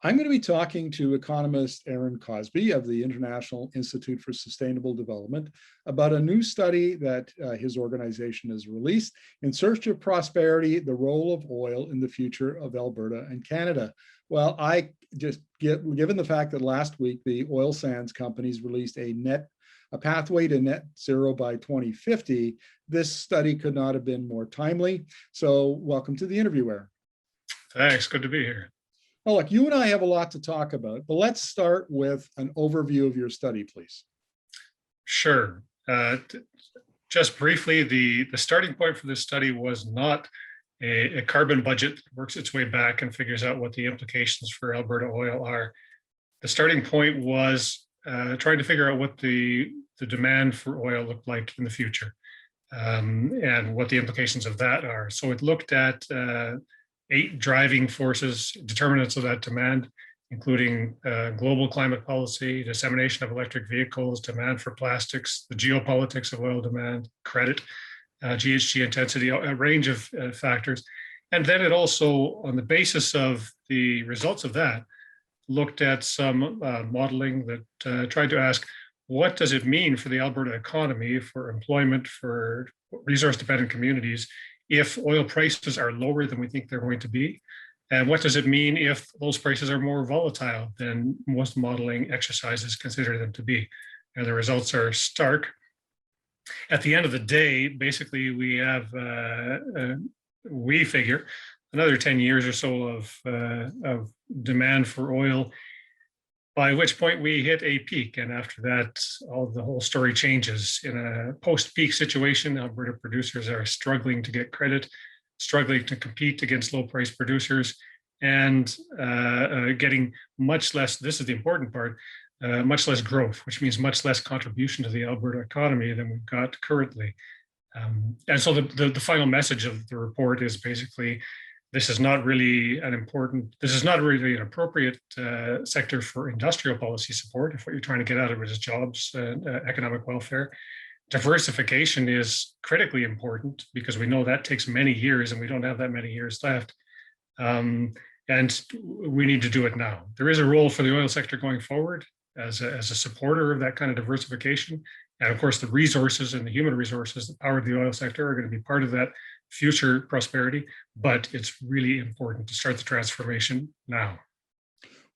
I'm going to be talking to economist Aaron Cosbey of the International Institute for Sustainable Development about a new study that his organization has released, In Search of Prosperity, the Role of Oil in the Future of Alberta and Canada. Well, given the fact that last week the oil sands companies released a pathway to net zero by 2050, this study could not have been more timely. So welcome to the interview, Aaron. Thanks, good to be here. Well, look, you and I have a lot to talk about, but let's start with an overview of your study, please. Sure. Just briefly, the starting point for this study was not a carbon budget that works its way back and figures out what the implications for Alberta oil are. The starting point was trying to figure out what the demand for oil looked like in the future and what the implications of that are. So it looked at 8 driving forces, determinants of that demand, including global climate policy, dissemination of electric vehicles, demand for plastics, the geopolitics of oil demand, credit, GHG intensity, a range of factors. And then it also, on the basis of the results of that, looked at some modeling that tried to ask, what does it mean for the Alberta economy, for employment, for resource-dependent communities, if oil prices are lower than we think they're going to be? And what does it mean if those prices are more volatile than most modeling exercises consider them to be? And the results are stark. At the end of the day, basically, we have, we figure, another 10 years or so of demand for oil, by which point we hit a peak. And after that, the whole story changes. In a post-peak situation, Alberta producers are struggling to get credit, struggling to compete against low-price producers, and getting much less, this is the important part, much less growth, which means much less contribution to the Alberta economy than we've got currently. And so the final message of the report is basically, this is not really an appropriate sector for industrial policy support if what you're trying to get out of it is jobs and economic welfare. Diversification is critically important because we know that takes many years and we don't have that many years left. And we need to do it now. There is a role for the oil sector going forward as a supporter of that kind of diversification. And of course, the resources and the human resources that power the oil sector are going to be part of that future prosperity, but it's really important to start the transformation now.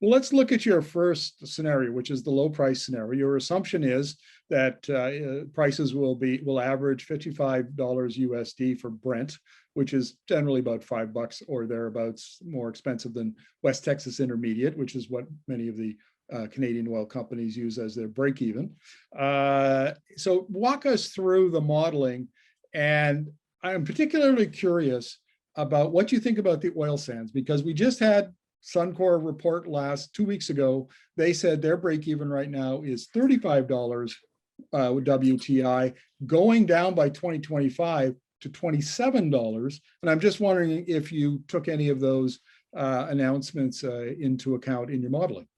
Well, let's look at your first scenario, which is the low price scenario. Your assumption is that prices will average $55 USD for Brent, which is generally about $5 or thereabouts more expensive than West Texas Intermediate, which is what many of the Canadian oil companies use as their break even. So walk us through the modeling, and I'm particularly curious about what you think about the oil sands, because we just had Suncor report 2 weeks ago. They said their break even right now is $35 WTI, going down by 2025 to $27. And I'm just wondering if you took any of those announcements into account in your modeling.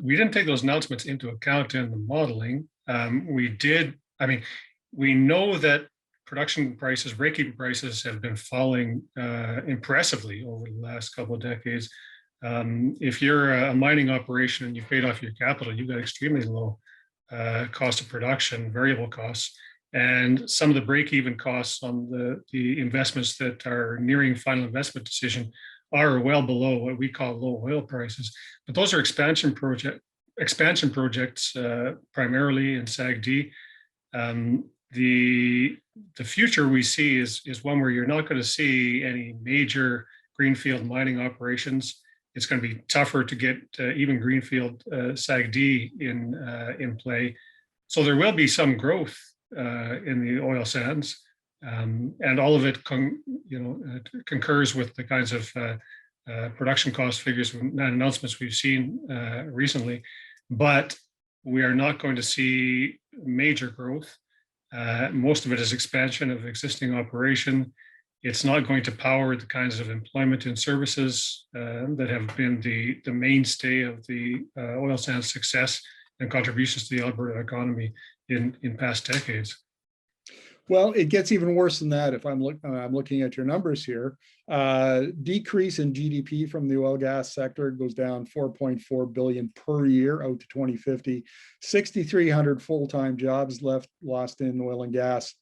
We didn't take those announcements into account in the modeling. We know that production prices, break-even prices have been falling impressively over the last couple of decades. If you're a mining operation and you've paid off your capital, you've got extremely low cost of production, variable costs, and some of the break-even costs on the investments that are nearing final investment decision are well below what we call low oil prices. But those are expansion projects primarily in SAGD. The future we see is one where you're not going to see any major greenfield mining operations. It's going to be tougher to get even greenfield SAGD in play. So there will be some growth in the oil sands, and all of it concurs with the kinds of production cost figures and announcements we've seen recently. But we are not going to see major growth. Most of it is expansion of existing operation. It's not going to power the kinds of employment and services that have been the mainstay of the oil sands success and contributions to the Alberta economy in past decades. Well, it gets even worse than that. If I'm looking at your numbers here, decrease in GDP from the oil gas sector goes down 4.4 billion per year out to 2050. 6,300 full-time jobs lost in oil and gas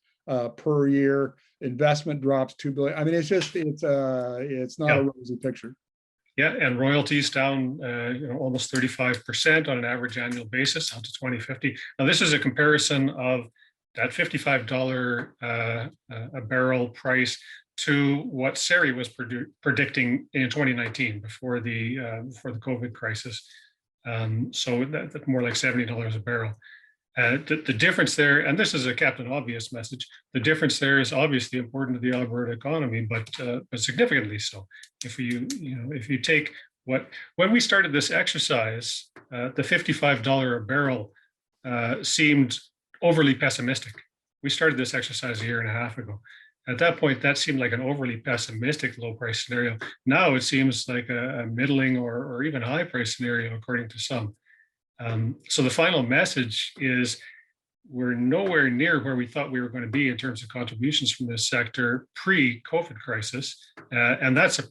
per year. Investment drops 2 billion. I mean, it's not Yeah. a rosy picture. Yeah, and royalties down, almost 35% on an average annual basis out to 2050. Now, this is a comparison of that $55 a barrel price to what SERI was predicting in 2019 before the COVID crisis. So that's more like $70 a barrel. The difference there, and this is a Captain Obvious message, the difference there is obviously important to the Alberta economy, but significantly so. If you take when we started this exercise, the $55 a barrel seemed overly pessimistic. We started this exercise a year and a half ago. At that point, that seemed like an overly pessimistic low price scenario. Now it seems like a middling or even high price scenario, according to some. So the final message is we're nowhere near where we thought we were going to be in terms of contributions from this sector pre-COVID crisis, and that's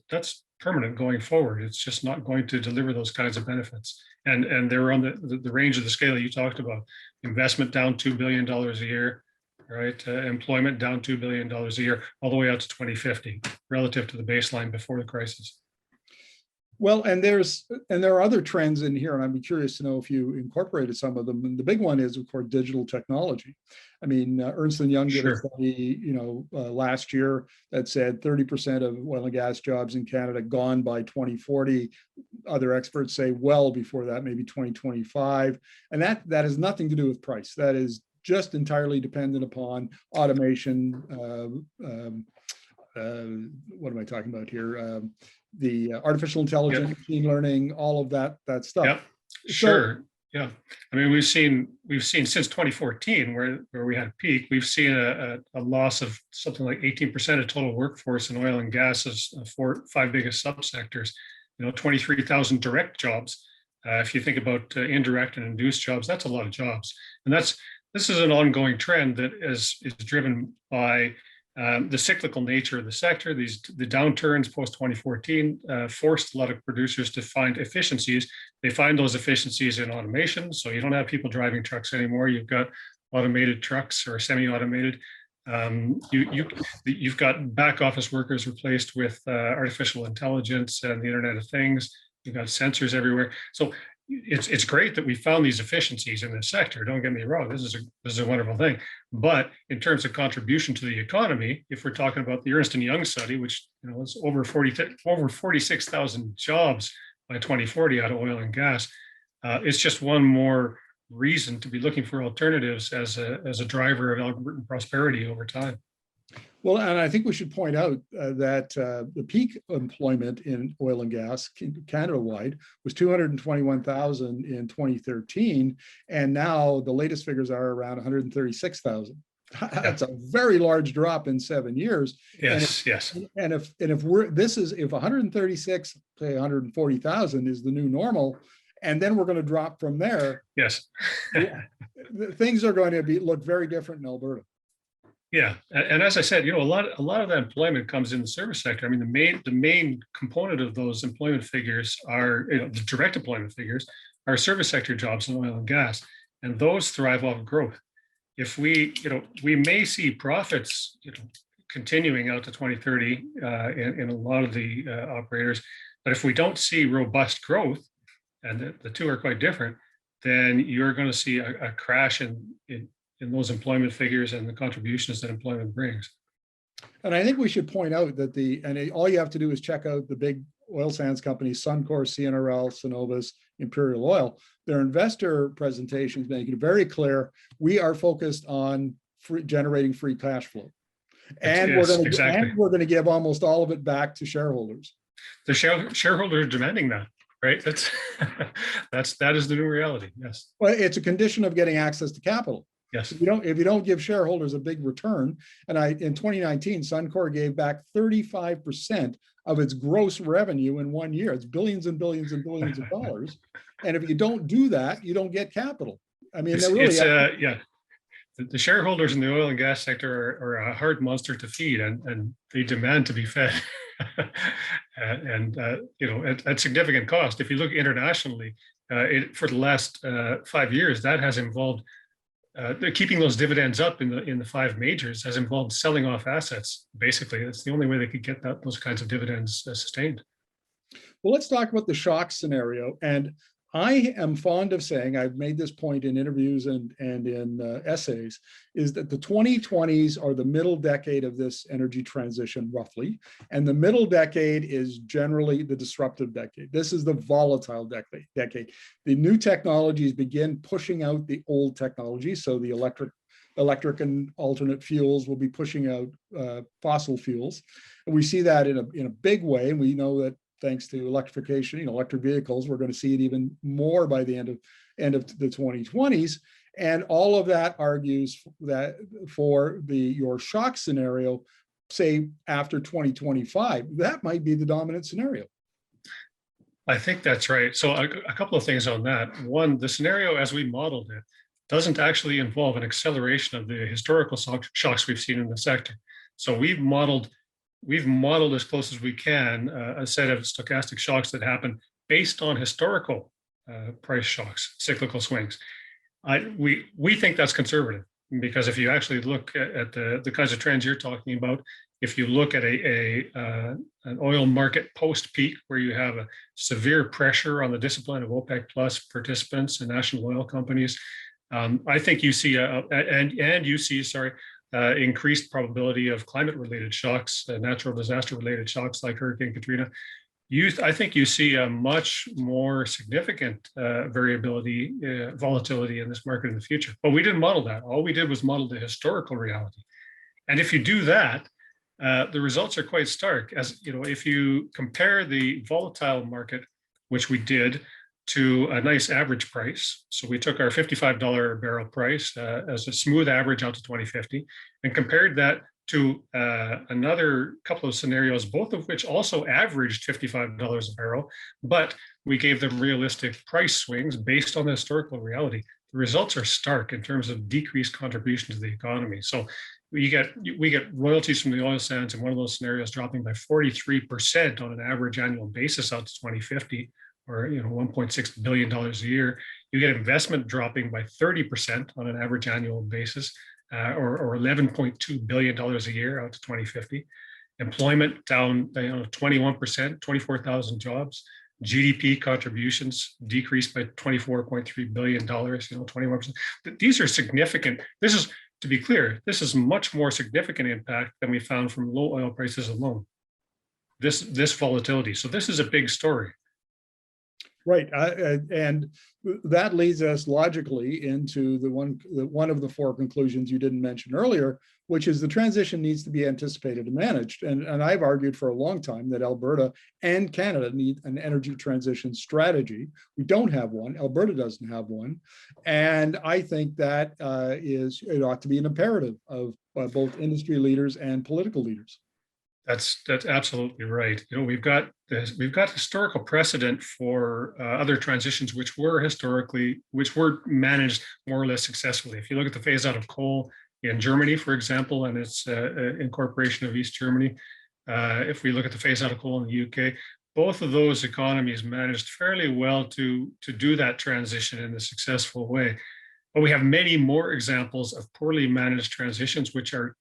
permanent going forward. It's just not going to deliver those kinds of benefits. And they're on the range of the scale you talked about. Investment down $2 billion a year, right? Employment down $2 billion a year, all the way out to 2050, relative to the baseline before the crisis. Well, and there are other trends in here, and I'd be curious to know if you incorporated some of them. And the big one is, of course, digital technology. I mean, Ernst & Young did a study, last year that said 30% of oil and gas jobs in Canada gone by 2040. Other experts say well before that, maybe 2025. And that has nothing to do with price. That is just entirely dependent upon automation. What am I talking about here? The artificial intelligence, machine learning, all of that stuff. Yep. Sure. Yeah. I mean, we've seen since 2014, where we had a peak, we've seen a loss of something like 18% of total workforce in oil and gas as five biggest subsectors. 23,000 direct jobs. If you think about indirect and induced jobs, that's a lot of jobs. And this is an ongoing trend that is driven by the cyclical nature of the sector. The downturns post 2014 forced a lot of producers to find efficiencies. They find those efficiencies in automation. So you don't have people driving trucks anymore. You've got automated trucks or semi-automated. You've got back office workers replaced with artificial intelligence and the Internet of Things. You've got sensors everywhere. So it's great that we found these efficiencies in this sector. Don't get me wrong. This is a wonderful thing. But in terms of contribution to the economy, if we're talking about the Ernst & Young study, which is over 46,000 jobs by 2040 out of oil and gas, it's just one more reason to be looking for alternatives as a driver of Albertan prosperity over time. Well, and I think we should point out that the peak employment in oil and gas Canada-wide was 221,000 in 2013, and now the latest figures are around 136,000. That's a very large drop in 7 years. Yes, and if 136, say 140,000 is the new normal, and then we're going to drop from there. Yes, things are going to look very different in Alberta. Yeah, and as I said, a lot of that employment comes in the service sector. I mean, the main component of those employment figures are, the direct employment figures are service sector jobs in oil and gas, and those thrive off growth. If we may see profits, continuing out to 2030 in a lot of the operators, but if we don't see robust growth, and the two are quite different, then you're going to see a crash in those employment figures and the contributions that employment brings. And I think we should point out that all you have to do is check out the big oil sands companies, Suncor, CNRL, Cenovus, Imperial Oil. Their investor presentations make it very clear we are focused on generating free cash flow. And we're going to give almost all of it back to shareholders. The shareholders are demanding that. Right. That is the new reality. Yes. Well, it's a condition of getting access to capital. Yes. If you don't give shareholders a big return, and in 2019, Suncor gave back 35% of its gross revenue in 1 year. It's billions and billions and billions of dollars. And if you don't do that, you don't get capital. I mean, the shareholders in the oil and gas sector are a hard monster to feed, and they demand to be fed, and at significant cost. If you look internationally, for the last 5 years, that has involved keeping those dividends up in the five majors has involved selling off assets. Basically, that's the only way they could get those kinds of dividends sustained. Well, let's talk about the shock scenario. And I am fond of saying, I've made this point in interviews and in essays, is that the 2020s are the middle decade of this energy transition, roughly. And the middle decade is generally the disruptive decade. This is the volatile decade. The new technologies begin pushing out the old technologies. So the electric and alternate fuels will be pushing out fossil fuels. And we see that in a big way. And we know that thanks to electrification, electric vehicles, we're going to see it even more by the end of the 2020s. And all of that argues that for your shock scenario, say after 2025, that might be the dominant scenario. I think that's right. So a couple of things on that. One, the scenario as we modeled it doesn't actually involve an acceleration of the historical shocks we've seen in the sector. So we've modeled as close as we can a set of stochastic shocks that happen based on historical price shocks, cyclical swings. We think that's conservative, because if you actually look at the kinds of trends you're talking about, if you look at an oil market post-peak where you have a severe pressure on the discipline of OPEC plus participants and national oil companies, I think you see increased probability of climate-related shocks, natural disaster-related shocks like Hurricane Katrina. I think you see a much more significant variability, volatility in this market in the future. But we didn't model that. All we did was model the historical reality. And if you do that, the results are quite stark. As if you compare the volatile market, which we did, to a nice average price. So we took our $55 a barrel price as a smooth average out to 2050 and compared that to another couple of scenarios, both of which also averaged $55 a barrel, but we gave them realistic price swings based on the historical reality. The results are stark in terms of decreased contribution to the economy. So we get royalties from the oil sands in one of those scenarios dropping by 43% on an average annual basis out to 2050. Or $1.6 billion a year. You get investment dropping by 30% on an average annual basis, or $11.2 billion a year out to 2050. Employment down 21%, 24,000 jobs. GDP contributions decreased by $24.3 billion, 21%. These are significant. This is, to be clear, this is much more significant impact than we found from low oil prices alone. This volatility. So this is a big story. Right, and that leads us logically into one of the four conclusions you didn't mention earlier, which is the transition needs to be anticipated and managed. And I've argued for a long time that Alberta and Canada need an energy transition strategy. We don't have one. Alberta doesn't have one, and I think that it ought to be an imperative of both industry leaders and political leaders. That's absolutely right. We've got historical precedent for other transitions which were managed more or less successfully. If you look at the phase out of coal in Germany, for example, and its incorporation of East Germany, if we look at the phase out of coal in the UK, both of those economies managed fairly well to do that transition in a successful way. But we have many more examples of poorly managed transitions which are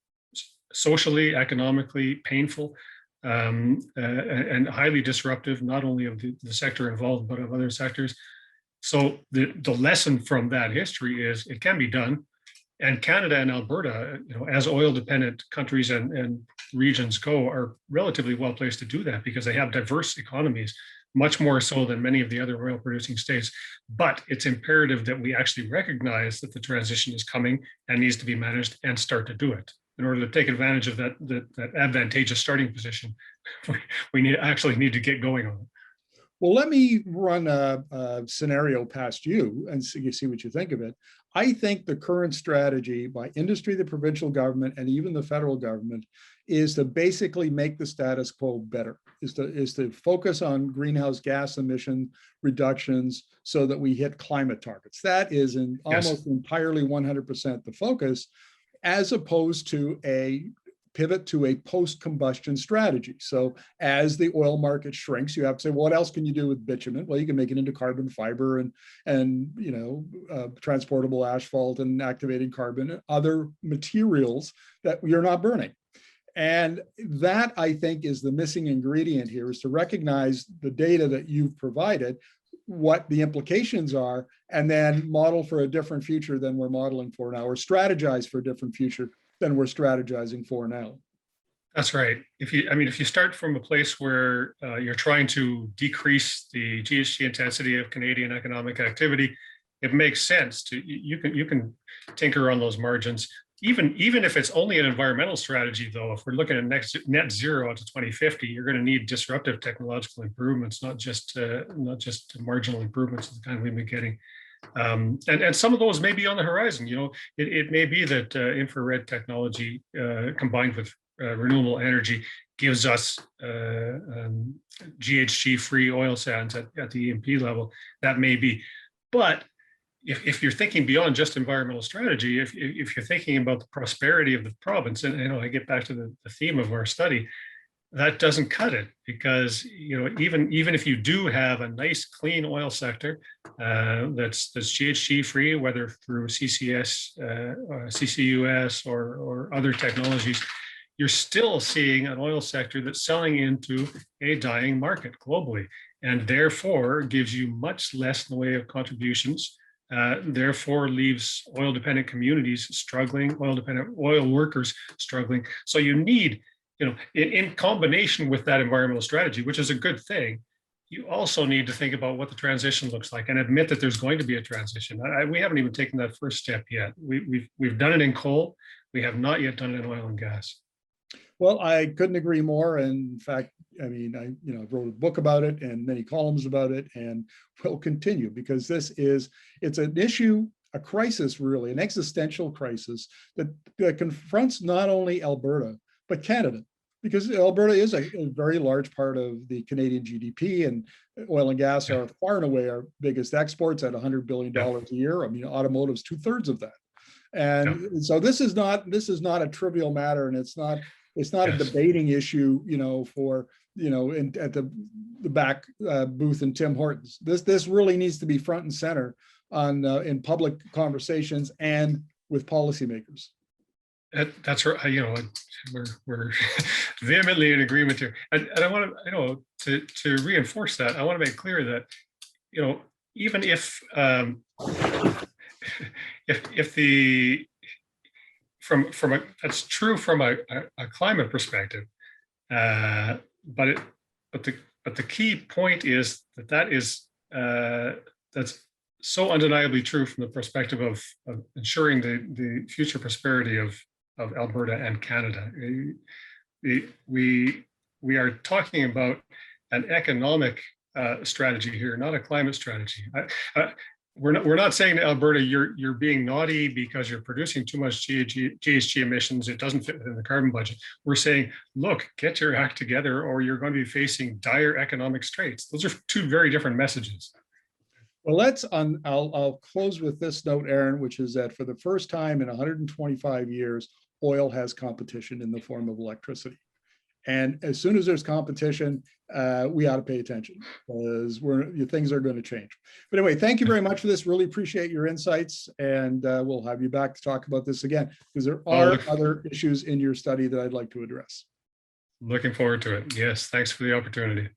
socially, economically painful, and highly disruptive, not only of the sector involved, but of other sectors. So the lesson from that history is it can be done. And Canada and Alberta, as oil-dependent countries and regions go, are relatively well placed to do that because they have diverse economies, much more so than many of the other oil-producing states. But it's imperative that we actually recognize that the transition is coming and needs to be managed and start to do it. In order to take advantage of that advantageous starting position, we need to get going on it. Well, let me run a scenario past you and see what you think of it. I think the current strategy by industry, the provincial government, and even the federal government is to basically make the status quo better, is to focus on greenhouse gas emission reductions so that we hit climate targets. That is almost entirely 100% the focus, as opposed to a pivot to a post-combustion strategy. So as the oil market shrinks, you have to say, well, what else can you do with bitumen? Well, you can make it into carbon fiber and transportable asphalt and activated carbon and other materials that you're not burning. And that, I think, is the missing ingredient here, is to recognize the data that you've provided, what the implications are, and then model for a different future than we're modeling for now, or strategize for a different future than we're strategizing for now. That's right. If you start from a place where you're trying to decrease the GHG intensity of Canadian economic activity, it makes sense to you can tinker on those margins. Even if it's only an environmental strategy, though, if we're looking at net zero out to 2050, you're going to need disruptive technological improvements, not just marginal improvements of the kind we've been getting. And some of those may be on the horizon. It may be that infrared technology combined with renewable energy gives us GHG-free oil sands at the E&P level. That may be, but if you're thinking beyond just environmental strategy, if you're thinking about the prosperity of the province, and I get back to the theme of our study, that doesn't cut it, because even if you do have a nice clean oil sector that's GHG free, whether through CCS, CCUS, or other technologies, you're still seeing an oil sector that's selling into a dying market globally, and therefore gives you much less in the way of contributions. Therefore leaves oil-dependent communities struggling, oil-dependent oil workers struggling. So you need, in combination with that environmental strategy, which is a good thing, you also need to think about what the transition looks like and admit that there's going to be a transition. We haven't even taken that first step yet. We've done it in coal. We have not yet done it in oil and gas. Well, I couldn't agree more. And in fact, I wrote a book about it and many columns about it, and will continue, because it's an issue, a crisis, really, an existential crisis that confronts not only Alberta, but Canada, because Alberta is a very large part of the Canadian GDP, and oil and gas are far and away our biggest exports at $100 billion a year. Automotive's 2/3 of that. And so this is not a trivial matter, and it's not a debating issue, at the back booth in Tim Hortons. This really needs to be front and center in public conversations and with policymakers. That's right. We're vehemently in agreement here, and I want to reinforce that. I want to make clear that even if that's true from a climate perspective, but the key point is that's so undeniably true from the perspective of ensuring the future prosperity of Alberta and Canada. We are talking about an economic strategy here, not a climate strategy. We're not saying to Alberta, you're being naughty because you're producing too much GHG emissions. It doesn't fit within the carbon budget. We're saying, look, get your act together, or you're going to be facing dire economic straits. Those are two very different messages. Well, I'll close with this note, Aaron, which is that for the first time in 125 years, oil has competition in the form of electricity. And as soon as there's competition, we ought to pay attention, because things are going to change. But anyway, thank you very much for this. Really appreciate your insights, and we'll have you back to talk about this again, because there are other issues in your study that I'd like to address. Looking forward to it. Yes, thanks for the opportunity.